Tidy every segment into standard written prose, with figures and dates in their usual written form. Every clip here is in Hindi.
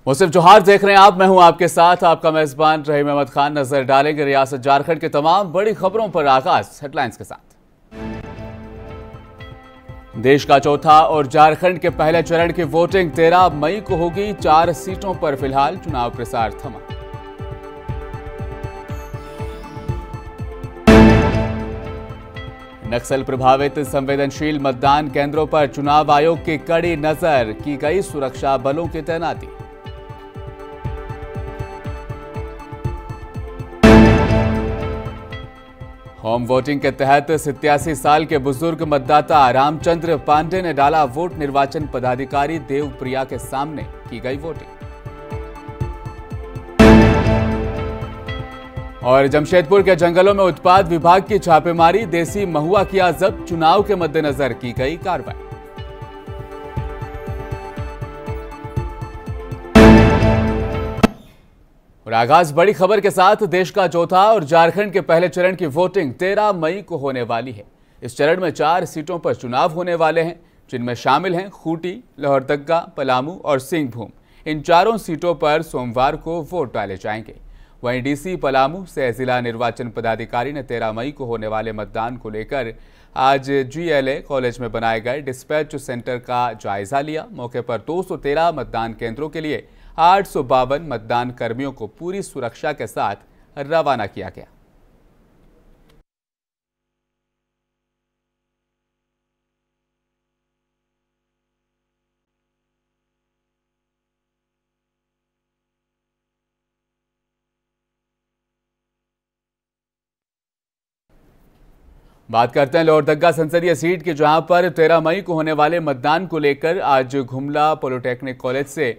मुसिफ जोहार देख रहे हैं आप, मैं हूं आपके साथ आपका मेजबान रहीम अहमद खान। नजर डालेंगे रियासत झारखंड के तमाम बड़ी खबरों पर। आगाज हेडलाइंस के साथ। देश का चौथा और झारखंड के पहले चरण की वोटिंग 13 मई को होगी। 4 सीटों पर फिलहाल चुनाव प्रचार थमा। नक्सल प्रभावित संवेदनशील मतदान केंद्रों पर चुनाव आयोग की कड़ी नजर, की गई सुरक्षा बलों की तैनाती। होम वोटिंग के तहत 87 साल के बुजुर्ग मतदाता रामचंद्र पांडे ने डाला वोट। निर्वाचन पदाधिकारी देवप्रिया के सामने की गई वोटिंग। और जमशेदपुर के जंगलों में उत्पाद विभाग की छापेमारी, देसी महुआ किया जब्त। चुनाव के मद्देनजर की गई कार्रवाई। और आगाज बड़ी खबर के साथ। देश का चौथा और झारखंड के पहले चरण की वोटिंग 13 मई को होने वाली है। इस चरण में 4 सीटों पर चुनाव होने वाले हैं, जिनमें शामिल हैं खूंटी, लोहरदगा, पलामू और सिंहभूम। इन चारों सीटों पर सोमवार को वोट डाले जाएंगे। वहीं डीसी पलामू से जिला निर्वाचन पदाधिकारी ने 13 मई को होने वाले मतदान को लेकर आज GLA कॉलेज में बनाए गए डिस्पैच सेंटर का जायजा लिया। मौके पर 213 मतदान केंद्रों के लिए 852 मतदान कर्मियों को पूरी सुरक्षा के साथ रवाना किया गया। बात करते हैं लोहरदगा संसदीय सीट की, जहां पर 13 मई को होने वाले मतदान को लेकर आज गुमला पॉलिटेक्निक कॉलेज से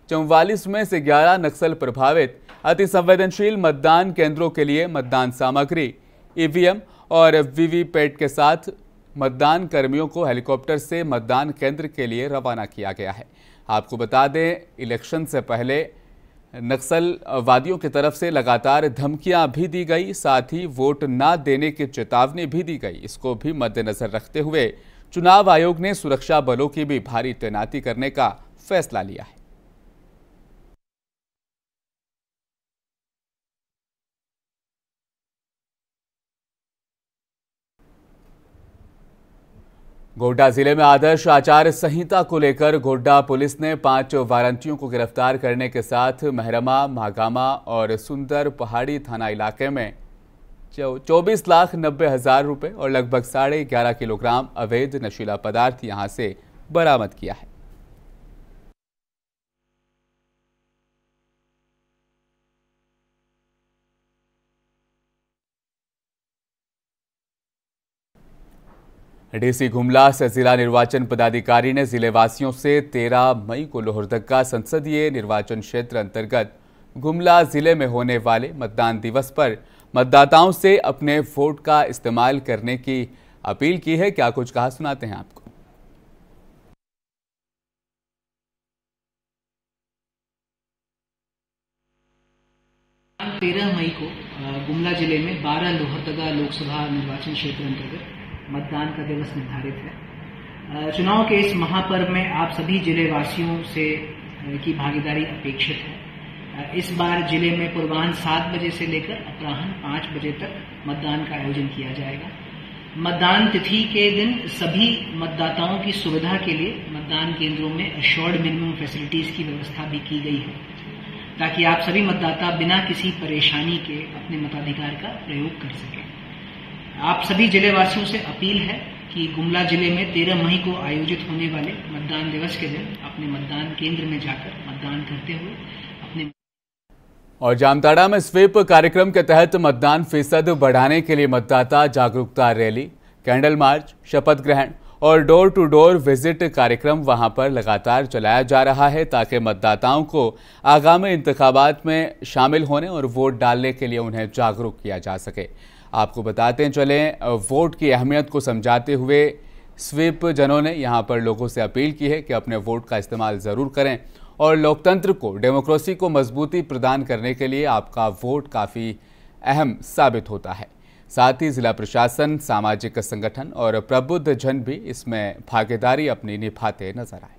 44 में से 11 नक्सल प्रभावित अति संवेदनशील मतदान केंद्रों के लिए मतदान सामग्री, EVM और VVPAT के साथ मतदान कर्मियों को हेलीकॉप्टर से मतदान केंद्र के लिए रवाना किया गया है। आपको बता दें, इलेक्शन से पहले नक्सलवादियों की तरफ से लगातार धमकियां भी दी गई, साथ ही वोट न देने की चेतावनी भी दी गई। इसको भी मद्देनजर रखते हुए चुनाव आयोग ने सुरक्षा बलों की भी भारी तैनाती करने का फैसला लिया है। गोड्डा जिले में आदर्श आचार संहिता को लेकर गोड्डा पुलिस ने 5 वारंटियों को गिरफ्तार करने के साथ महरमा, महागामा और सुंदर पहाड़ी थाना इलाके में 24,90,000 रुपए और लगभग 11.5 किलोग्राम अवैध नशीला पदार्थ यहां से बरामद किया है। डीसी गुमला से जिला निर्वाचन पदाधिकारी ने जिलेवासियों से 13 मई को लोहरदगा संसदीय निर्वाचन क्षेत्र अंतर्गत गुमला जिले में होने वाले मतदान दिवस पर मतदाताओं से अपने वोट का इस्तेमाल करने की अपील की है। क्या कुछ कहा, सुनाते हैं आपको। 13 मई को गुमला जिले में 12 लोहरदगा लोकसभा निर्वाचन क्षेत्र अंतर्गत मतदान का दिवस निर्धारित है। चुनाव के इस महापर्व में आप सभी जिले वासियों से की भागीदारी अपेक्षित है। इस बार जिले में पूर्वाह्न 7 बजे से लेकर अपराह्न 5 बजे तक मतदान का आयोजन किया जाएगा। मतदान तिथि के दिन सभी मतदाताओं की सुविधा के लिए मतदान केंद्रों में एश्योर्ड मिनिमम फैसिलिटीज की व्यवस्था भी की गई है, ताकि आप सभी मतदाता बिना किसी परेशानी के अपने मताधिकार का प्रयोग कर सकें। आप सभी जिलेवासियों से अपील है कि गुमला जिले में 13 मई को आयोजित होने वाले मतदान दिवस के दिन अपने मतदान केंद्र में जाकर मतदान करते हुए अपने। और जामताड़ा में स्वीप कार्यक्रम के तहत मतदान फीसद बढ़ाने के लिए मतदाता जागरूकता रैली, कैंडल मार्च, शपथ ग्रहण और डोर टू डोर विजिट कार्यक्रम वहां पर लगातार चलाया जा रहा है, ताकि मतदाताओं को आगामी इंतखाबात में शामिल होने और वोट डालने के लिए उन्हें जागरूक किया जा सके। आपको बताते चलें, वोट की अहमियत को समझाते हुए स्वीप जनों ने यहां पर लोगों से अपील की है कि अपने वोट का इस्तेमाल ज़रूर करें और लोकतंत्र को, डेमोक्रेसी को मजबूती प्रदान करने के लिए आपका वोट काफ़ी अहम साबित होता है। साथ ही जिला प्रशासन, सामाजिक संगठन और प्रबुद्ध जन भी इसमें भागीदारी अपनी निभाते नजर आए।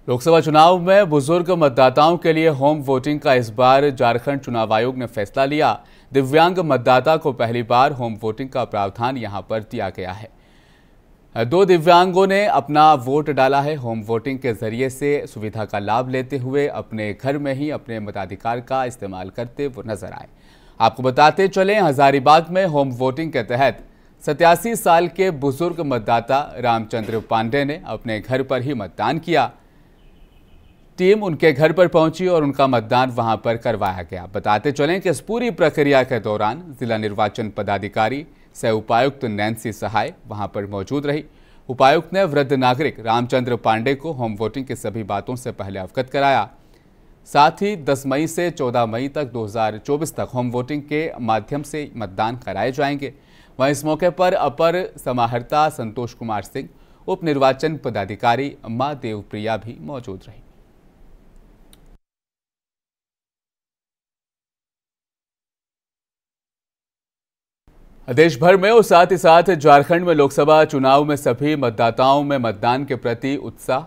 लोकसभा चुनाव में बुजुर्ग मतदाताओं के लिए होम वोटिंग का इस बार झारखंड चुनाव आयोग ने फैसला लिया। दिव्यांग मतदाता को पहली बार होम वोटिंग का प्रावधान यहां पर दिया गया है। 2 दिव्यांगों ने अपना वोट डाला है। होम वोटिंग के जरिए से सुविधा का लाभ लेते हुए अपने घर में ही अपने मताधिकार का इस्तेमाल करते वो नजर आए। आपको बताते चलें, हजारीबाग में होम वोटिंग के तहत 87 साल के बुजुर्ग मतदाता रामचंद्र पांडे ने अपने घर पर ही मतदान किया। टीम उनके घर पर पहुंची और उनका मतदान वहां पर करवाया गया। बताते चलें कि इस पूरी प्रक्रिया के दौरान जिला निर्वाचन पदाधिकारी सह उपायुक्त नैन्सी सहाय वहां पर मौजूद रही। उपायुक्त ने वृद्ध नागरिक रामचंद्र पांडे को होम वोटिंग की सभी बातों से पहले अवगत कराया। साथ ही 10 मई से 14 मई तक 2024 तक होम वोटिंग के माध्यम से मतदान कराए जाएंगे। वहीं इस मौके पर अपर समाहर्ता संतोष कुमार सिंह, उप निर्वाचन पदाधिकारी मां देवप्रिया भी मौजूद रही। देश भर में और साथ ही साथ झारखंड में लोकसभा चुनाव में सभी मतदाताओं में मतदान के प्रति उत्साह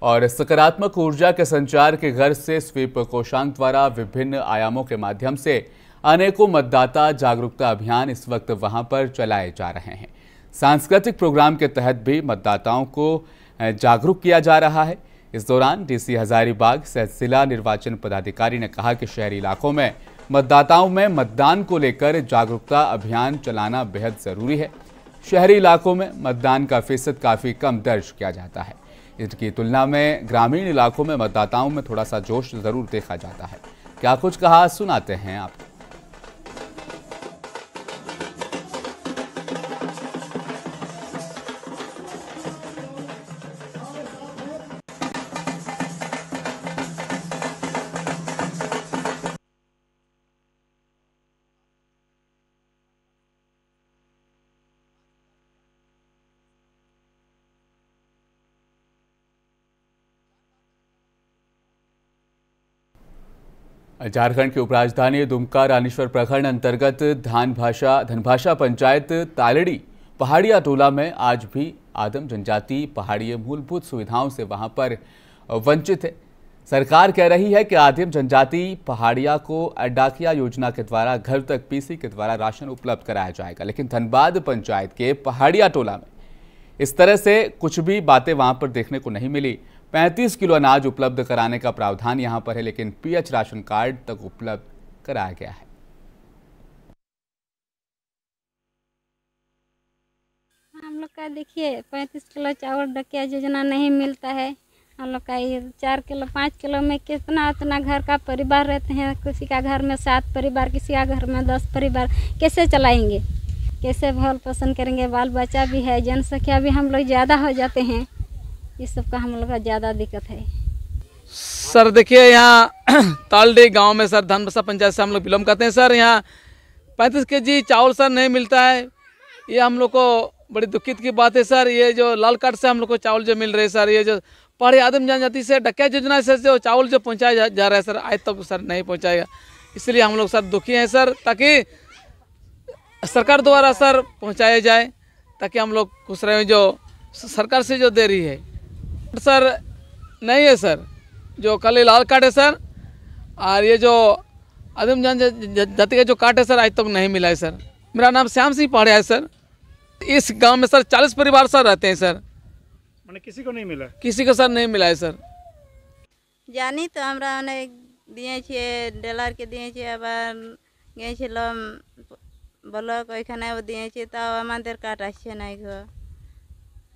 और सकारात्मक ऊर्जा के संचार के गर्ज से स्वीप कोषांग द्वारा विभिन्न आयामों के माध्यम से अनेकों मतदाता जागरूकता अभियान इस वक्त वहां पर चलाए जा रहे हैं। सांस्कृतिक प्रोग्राम के तहत भी मतदाताओं को जागरूक किया जा रहा है। इस दौरान डीसी हजारीबाग सह जिला निर्वाचन पदाधिकारी ने कहा कि शहरी इलाकों में मतदाताओं में मतदान को लेकर जागरूकता अभियान चलाना बेहद जरूरी है। शहरी इलाकों में मतदान का फीसद काफ़ी कम दर्ज किया जाता है। इसकी तुलना में ग्रामीण इलाकों में मतदाताओं में थोड़ा सा जोश जरूर देखा जाता है। क्या कुछ कहा, सुनाते हैं आपको। झारखंड की उपराजधानी दुमका रानीश्वर प्रखंड अंतर्गत धनभाषा पंचायत तालड़ी पहाड़िया टोला में आज भी आदिम जनजाति पहाड़िये मूलभूत सुविधाओं से वहां पर वंचित है। सरकार कह रही है कि आदिम जनजाति पहाड़िया को डाकिया योजना के द्वारा घर तक पीसी के द्वारा राशन उपलब्ध कराया जाएगा, लेकिन धनबाद पंचायत के पहाड़िया टोला में इस तरह से कुछ भी बातें वहां पर देखने को नहीं मिली। 35 किलो अनाज उपलब्ध कराने का प्रावधान यहां पर है, लेकिन पीएच राशन कार्ड तक उपलब्ध कराया गया है। हम लोग का देखिए 35 किलो चावल डाकिया योजना नहीं मिलता है। हम लोग का ये 4 किलो 5 किलो में कितना उतना घर का परिवार रहते हैं। किसी का घर में 7 परिवार, किसी का घर में 10 परिवार, कैसे चलाएंगे, कैसे भरण पोषण करेंगे। बाल बच्चा भी है, जनसंख्या भी हम लोग ज़्यादा हो जाते हैं। इस सब का हम लोग का ज़्यादा दिक्कत है। सर देखिए, यहाँ तालडी गांव में सर धनभाषा पंचायत से हम लोग बिलोंग करते हैं। सर यहाँ 35 केजी चावल सर नहीं मिलता है। ये हम लोग को बड़ी दुखित की बात है सर। ये जो लाल कार्ड से हम लोग को चावल जो मिल रहे हैं सर, ये जो पहाड़ी आदिम जनजाति से डाकिया योजना से जो चावल जो पहुँचाया जा रहा है सर, आज तक सर नहीं पहुँचाएगा। इसलिए हम लोग सर दुखी हैं सर, ताकि सरकार द्वारा सर पहुँचाया जाए, ताकि हम लोग खुश रहें। जो सरकार से जो दे रही है सर नहीं है सर, जो खाली लाल कार्ड है सर, और ये जो आदिम जनजाति का जो कार्ड है सर आज तक नहीं मिला है सर। मेरा नाम श्याम सिंह पहाड़िया है सर। इस गांव में सर 40 परिवार सर रहते हैं सर। मैंने किसी को नहीं मिला, किसी को सर नहीं मिला है सर। जानी तो हमरा अनेक दिए छे, डेलर के दिए छे, আবার গিয়েছিলাম ব্লক, ওইখানেও দিয়েছি, তাও আমাদের কার্ড আসছে না গো।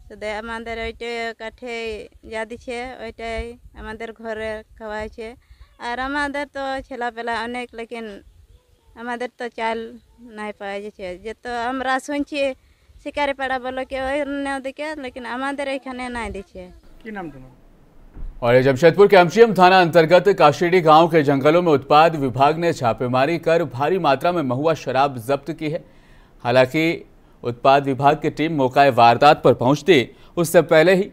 শুধু আমাদের ওইটা কাঠে যা দিচ্ছে ওইটাই আমাদের ঘরে খাওয়াইছে। আর আমাদের তো ছেলেপেলা অনেক, লেকিন আমাদের তো চাল নাই পাওয়া যাচ্ছে। যে তো আমরা শুনছি শিকারিপাড়া ব্লকে অন্য দিকে, लेकिन আমাদের এখানে নাই দিচ্ছে। কি নাম তোমার? और जमशेदपुर के एमजीएम थाना अंतर्गत काशीडी गांव के जंगलों में उत्पाद विभाग ने छापेमारी कर भारी मात्रा में महुआ शराब जब्त की है। हालांकि उत्पाद विभाग की टीम मौका वारदात पर पहुंचती उससे पहले ही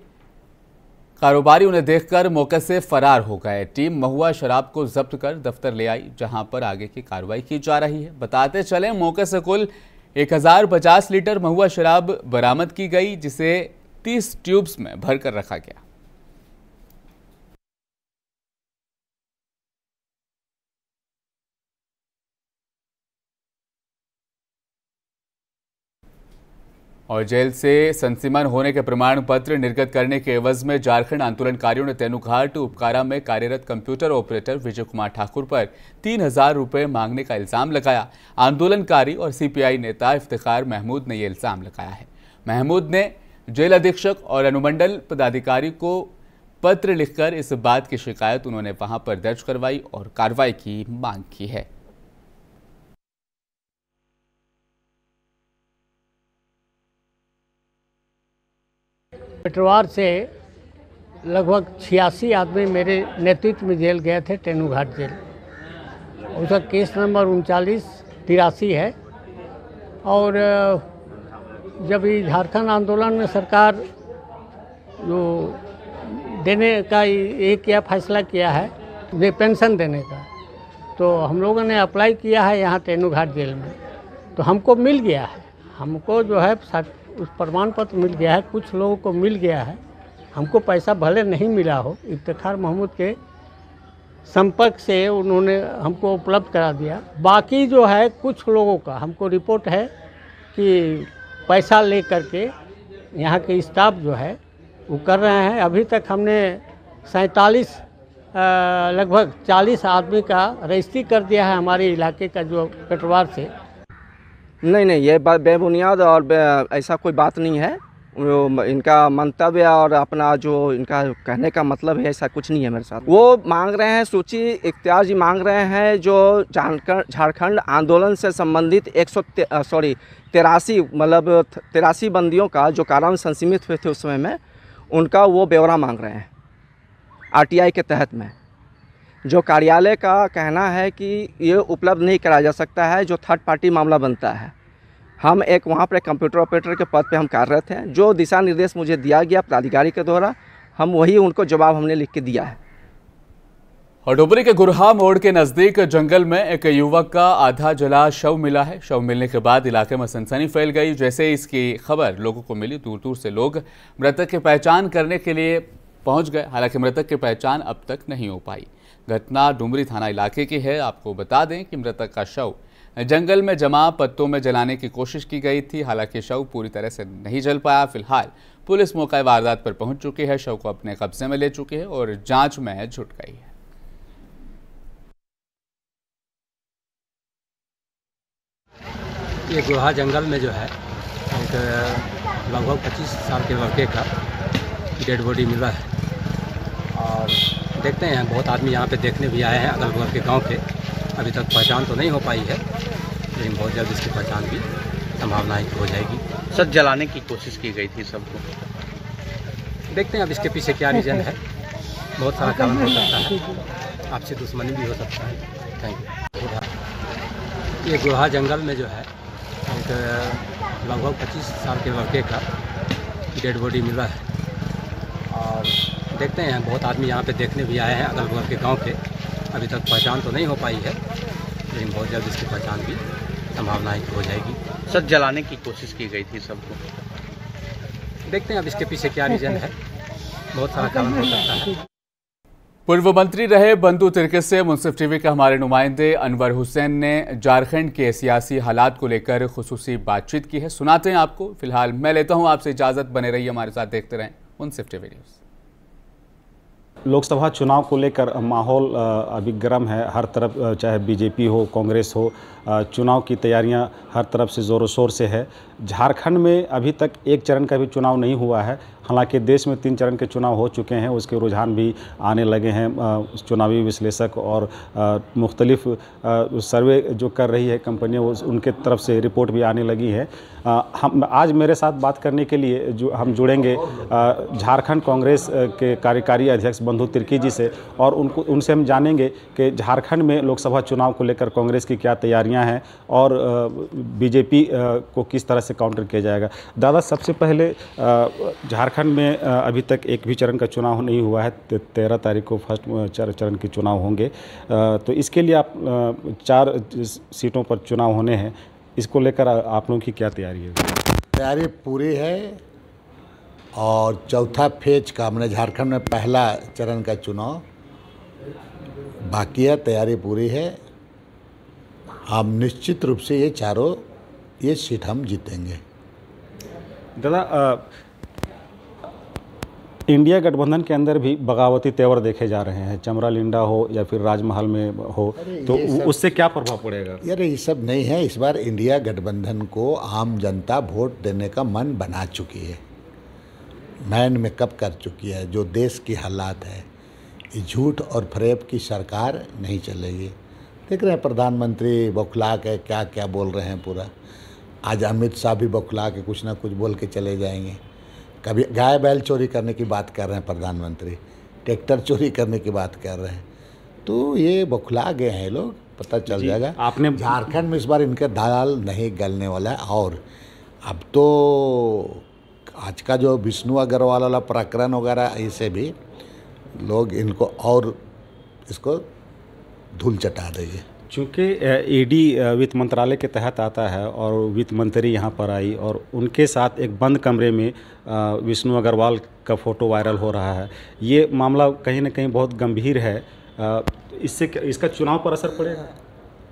कारोबारी उन्हें देखकर मौके से फरार हो गए। टीम महुआ शराब को जब्त कर दफ्तर ले आई, जहां पर आगे की कार्रवाई की जा रही है। बताते चले, मौके से कुल 1050 लीटर महुआ शराब बरामद की गई, जिसे 30 ट्यूब्स में भरकर रखा गया। और जेल से संसीमन होने के प्रमाण पत्र निर्गत करने के एवज में झारखंड आंदोलनकारियों ने तेनुघाट उपकारा में कार्यरत कंप्यूटर ऑपरेटर विजय कुमार ठाकुर पर 3,000 रुपये मांगने का इल्जाम लगाया। आंदोलनकारी और सीपीआई नेता इफ्तिखार महमूद ने यह इल्जाम लगाया है। महमूद ने जेल अधीक्षक और अनुमंडल पदाधिकारी को पत्र लिखकर इस बात की शिकायत उन्होंने वहां पर दर्ज करवाई और कार्रवाई की मांग की है। पेटवार से लगभग 86 आदमी मेरे नेतृत्व में जेल गए थे, तेनुघाट जेल। उसका केस नंबर 3983 है। और जब ये झारखंड आंदोलन में सरकार जो देने का एक यह फैसला किया है, ये पेंशन देने का, तो हम लोगों ने अप्लाई किया है यहाँ तेनुघाट जेल में, तो हमको मिल गया है। हमको जो है उस प्रमाण पत्र मिल गया है। कुछ लोगों को मिल गया है, हमको पैसा भले नहीं मिला हो। इफ्तिखार महमूद के संपर्क से उन्होंने हमको उपलब्ध करा दिया। बाकी जो है कुछ लोगों का हमको रिपोर्ट है कि पैसा ले करके यहाँ के स्टाफ जो है वो कर रहे हैं। अभी तक हमने 47 लगभग 40 आदमी का रजिस्ट्री कर दिया है हमारे इलाके का, जो पेटवार से। नहीं, ये बात बेबुनियाद और ऐसा कोई बात नहीं है। इनका मंतव्य और अपना जो इनका कहने का मतलब है, ऐसा कुछ नहीं है मेरे साथ। वो मांग रहे हैं, सूची इख्तियार जी मांग रहे हैं जो झारखंड आंदोलन से संबंधित 83 बंदियों का जो कारा में संसीमित हुए थे उस समय में, उनका वो ब्यौरा मांग रहे हैं आरटीआई के तहत में। जो कार्यालय का कहना है कि ये उपलब्ध नहीं कराया जा सकता है, जो थर्ड पार्टी मामला बनता है। हम एक वहाँ पर कंप्यूटर ऑपरेटर के पद पे हम कार्यरत हैं। जो दिशा निर्देश मुझे दिया गया पदाधिकारी के द्वारा, हम वही उनको जवाब हमने लिख के दिया है। और डुबरी के गुरहा मोड़ के नजदीक जंगल में एक युवक का आधा जला शव मिला है। शव मिलने के बाद इलाके में सनसनी फैल गई। जैसे इसकी खबर लोगों को मिली, दूर दूर से लोग मृतक की पहचान करने के लिए पहुंच गए। हालांकि मृतक की पहचान अब तक नहीं हो पाई। घटना डुमरी थाना इलाके की है। आपको बता दें कि मृतक का शव जंगल में जमा पत्तों में जलाने की कोशिश की गई थी। हालांकि शव पूरी तरह से नहीं जल पाया। फिलहाल पुलिस मौका वारदात पर पहुंच चुकी है, शव को अपने कब्जे में ले चुकी है और जांच में जुट गई है। ये गुरहा जंगल में जो है एक लगभग 25 साल के लड़के का डेड बॉडी मिला है। और देखते हैं, बहुत आदमी यहाँ पे देखने भी आए हैं अगल बगल के गांव के। अभी तक पहचान तो नहीं हो पाई है, लेकिन बहुत जल्द इसकी पहचान भी संभावना है कि हो जाएगी। सर, जलाने की कोशिश की गई थी सबको। देखते हैं अब इसके पीछे क्या रीज़न है। बहुत सारा कारण हो सकता है, आपसी दुश्मनी भी हो सकता है। Thank you. ये गुरहा जंगल में जो है एक लगभग 25 साल के लड़के का डेड बॉडी मिला है। और देखते हैं, बहुत आदमी यहाँ पे देखने भी आए हैं अगल बगल के गांव के। अभी तक पहचान तो नहीं हो पाई है, लेकिन बहुत जल्द इसकी पहचान भी संभावना है कि हो जाएगी। सर, जलाने की कोशिश की गई थी सबको। देखते हैं अब इसके पीछे क्या रीज़न है। बहुत सारा कारण हो सकता है। पूर्व मंत्री रहे बंधु तिर्की से मुंसिफ टीवी के हमारे नुमाइंदे अनवर हुसैन ने झारखंड के सियासी हालात को लेकर खुसूसी बातचीत की है। सुनाते हैं आपको। फिलहाल मैं लेता हूं आपसे इजाजत। बने रहिए हमारे साथ, देखते रहें मुंसिफ टीवी न्यूज़। लोकसभा चुनाव को लेकर माहौल अभी गर्म है। हर तरफ चाहे बीजेपी हो, कांग्रेस हो, चुनाव की तैयारियां हर तरफ से ज़ोरों शोर से है। झारखंड में अभी तक एक चरण का भी चुनाव नहीं हुआ है। हालांकि देश में 3 चरण के चुनाव हो चुके हैं, उसके रुझान भी आने लगे हैं। चुनावी विश्लेषक और मुख्तलिफ सर्वे जो कर रही है कंपनियां, उनके तरफ से रिपोर्ट भी आने लगी है। हम आज मेरे साथ बात करने के लिए जो हम जुड़ेंगे झारखंड कांग्रेस के कार्यकारी अध्यक्ष बंधु तिर्की जी से, और उनसे हम जानेंगे कि झारखंड में लोकसभा चुनाव को लेकर कांग्रेस की क्या तैयारियां हैं और बीजेपी को किस तरह से काउंटर किया जाएगा। दादा, सबसे पहले झारखंड में अभी तक एक भी चरण का चुनाव नहीं हुआ है। 13 तारीख को फर्स्ट चरण के चुनाव होंगे। तो इसके लिए आप 4 सीटों पर चुनाव होने हैं, इसको लेकर आप लोगों की क्या तैयारी है? तैयारी पूरी है। और चौथा फेज का मैंने झारखंड में पहला चरण का चुनाव बाकी है, तैयारी पूरी है। हम निश्चित रूप से ये सीट हम जीतेंगे। दादा, इंडिया गठबंधन के अंदर भी बगावती तेवर देखे जा रहे हैं, चमरा लिंडा हो या फिर राजमहल में हो, तो उससे क्या प्रभाव पड़ेगा? यार ये सब नहीं है। इस बार इंडिया गठबंधन को आम जनता वोट देने का मन बना चुकी है, माइंड मेकअप कर चुकी है। जो देश की हालात है, ये झूठ और फरेब की सरकार नहीं चलेगी। देख रहे हैं प्रधानमंत्री बौखला के क्या क्या बोल रहे हैं पूरा। आज अमित शाह भी बौखला के कुछ ना कुछ बोल के चले जाएंगे। कभी गाय बैल चोरी करने की बात कर रहे हैं प्रधानमंत्री, ट्रैक्टर चोरी करने की बात कर रहे हैं। तो ये बौखला गए हैं लोग, पता चल जाएगा। आपने झारखंड में इस बार इनके दाल नहीं गलने वाला है। और अब तो आज का जो विष्णु अग्रवाल वाला प्रकरण वगैरह, ऐसे भी लोग इनको और इसको धूल चटा देंगे। चूँकि ईडी वित्त मंत्रालय के तहत आता है और वित्त मंत्री यहाँ पर आई और उनके साथ एक बंद कमरे में विष्णु अग्रवाल का फ़ोटो वायरल हो रहा है, ये मामला कहीं ना कहीं बहुत गंभीर है। इससे इसका चुनाव पर असर पड़ेगा?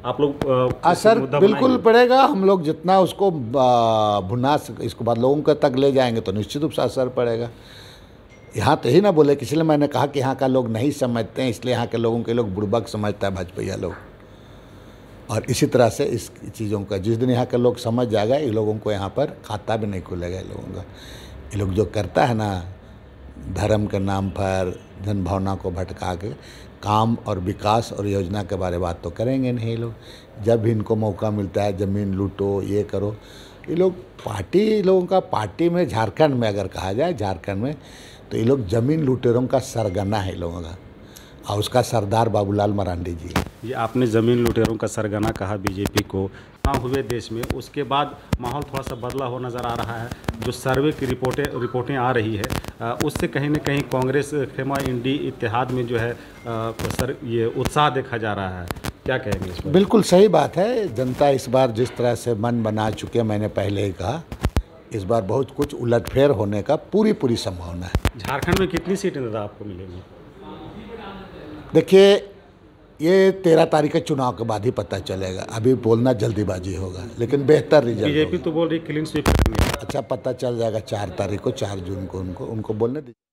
आप लोग असर बिल्कुल पड़ेगा। हम लोग जितना उसको भुना इसको बाद लोगों के तक ले जाएंगे तो निश्चित रूप से असर पड़ेगा। यहाँ तो ही ना बोले, इसलिए मैंने कहा कि यहाँ का लोग नहीं समझते हैं, इसलिए यहाँ के लोगों के लोग बुड़बक समझता है भाजपा लोग। और इसी तरह से इस चीज़ों का जिस दिन यहाँ के लोग समझ जाएगा, ये लोगों को यहाँ पर खाता भी नहीं खुलेगा। ये लोगों का ये लोग जो करता है ना, धर्म के नाम पर जन भावना को भटका के काम और विकास और योजना के बारे में बात तो करेंगे नहीं। ये लोग जब भी इनको मौका मिलता है ज़मीन लूटो, ये करो, ये लोग पार्टी लोगों का पार्टी में झारखंड में अगर कहा जाए झारखंड में, तो ये लोग ज़मीन लुटेरों का सरगना है लोगों का, और उसका सरदार बाबूलाल मरांडी जी। ये आपने ज़मीन लुटेरों का सरगना कहा बीजेपी को, चुनाव हुए देश में, उसके बाद माहौल थोड़ा सा बदला हो नज़र आ रहा है। जो सर्वे की रिपोर्टें आ रही है, उससे कहीं ना कहीं कांग्रेस खेमा इंडी इत्तेहाद में जो है सर ये उत्साह देखा जा रहा है, क्या कहेंगे इस पर? बिल्कुल सही बात है। जनता इस बार जिस तरह से मन बना चुके हैं, मैंने पहले ही कहा, इस बार बहुत कुछ उलटफेर होने का पूरी संभावना है। झारखंड में कितनी सीटें दादा आपको मिलेंगी? देखिए, ये 13 तारीख के चुनाव के बाद ही पता चलेगा। अभी बोलना जल्दीबाजी होगा, लेकिन बेहतर रिजल्ट। बीजेपी तो बोल रही क्लीन स्वीप करेंगे। अच्छा, पता चल जाएगा 4 तारीख को, 4 जून को उनको बोलने दीजिए।